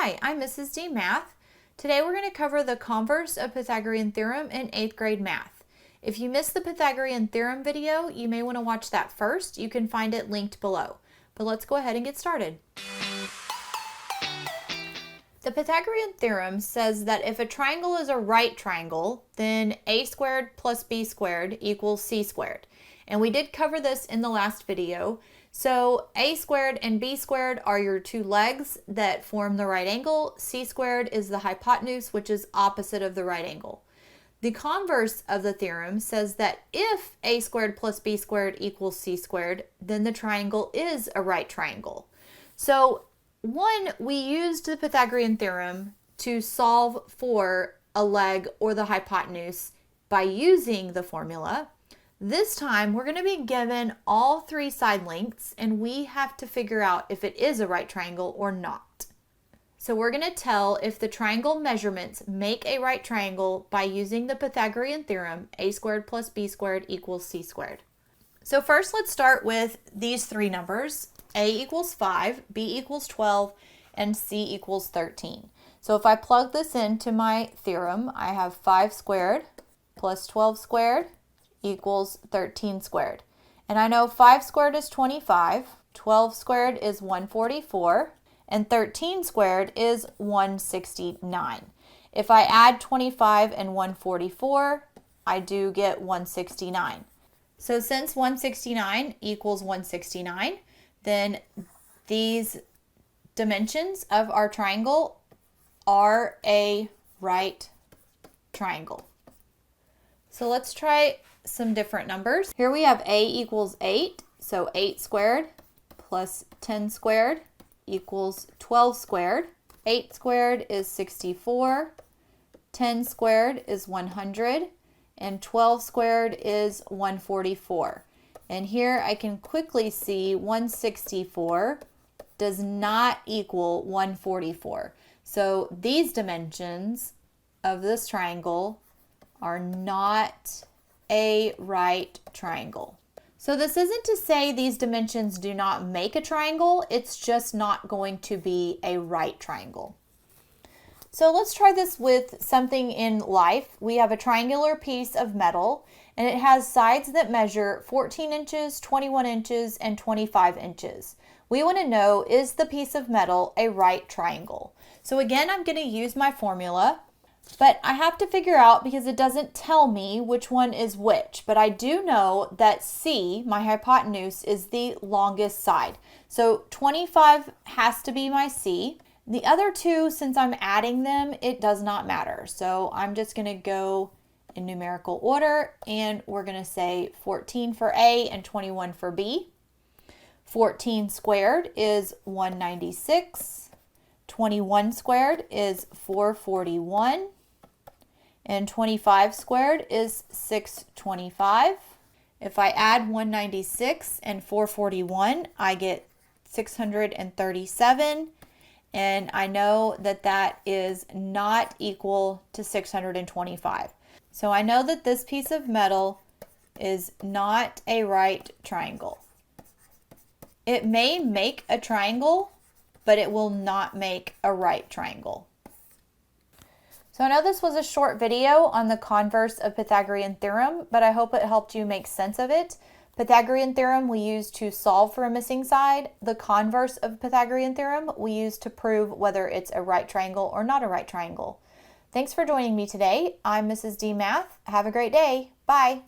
Hi, I'm Mrs. D Math. Today we're going to cover the converse of Pythagorean Theorem in 8th grade math. If you missed the Pythagorean Theorem video, you may want to watch that first. You can find it linked below. But let's go ahead and get started. The Pythagorean Theorem says that if a triangle is a right triangle, then a squared plus b squared equals c squared. And we did cover this in the last video. So a squared and b squared are your two legs that form the right angle. C squared is the hypotenuse, which is opposite of the right angle. The converse of the theorem says that if a squared plus b squared equals c squared, then the triangle is a right triangle. So we used the Pythagorean theorem to solve for a leg or the hypotenuse by using the formula. This time we're going to be given all three side lengths and we have to figure out if it is a right triangle or not. So we're going to tell if the triangle measurements make a right triangle by using the Pythagorean theorem, a squared plus b squared equals c squared. So first let's start with these three numbers. A equals 5, b equals 12, and c equals 13. So if I plug this into my theorem, I have 5 squared plus 12 squared equals 13 squared. And I know 5 squared is 25, 12 squared is 144, and 13 squared is 169. If I add 25 and 144, I do get 169. So since 169 equals 169, then these dimensions of our triangle are a right triangle. So let's try some different numbers. Here we have a equals 8, so 8 squared plus 10 squared equals 12 squared. 8 squared is 64, 10 squared is 100, and 12 squared is 144. And here I can quickly see 164 does not equal 144. So these dimensions of this triangle are not a right triangle. So this isn't to say these dimensions do not make a triangle, it's just not going to be a right triangle. So let's try this with something in life. We have a triangular piece of metal and it has sides that measure 14 inches, 21 inches, and 25 inches. We want to know, is the piece of metal a right triangle? So again, I'm going to use my formula, but I have to figure out because it doesn't tell me which one is which. But I do know that C, my hypotenuse, is the longest side. So 25 has to be my C. The other two, since I'm adding them, it does not matter. So I'm just going to go in numerical order and we're going to say 14 for A and 21 for B. 14 squared is 196. 21 squared is 441. And 25 squared is 625. If I add 196 and 441, I get 637. And I know that that is not equal to 625. So I know that this piece of metal is not a right triangle. It may make a triangle, but it will not make a right triangle. So I know this was a short video on the converse of Pythagorean theorem, but I hope it helped you make sense of it. Pythagorean theorem we use to solve for a missing side. The converse of Pythagorean theorem we use to prove whether it's a right triangle or not a right triangle. Thanks for joining me today. I'm Mrs. D Math. Have a great day. Bye.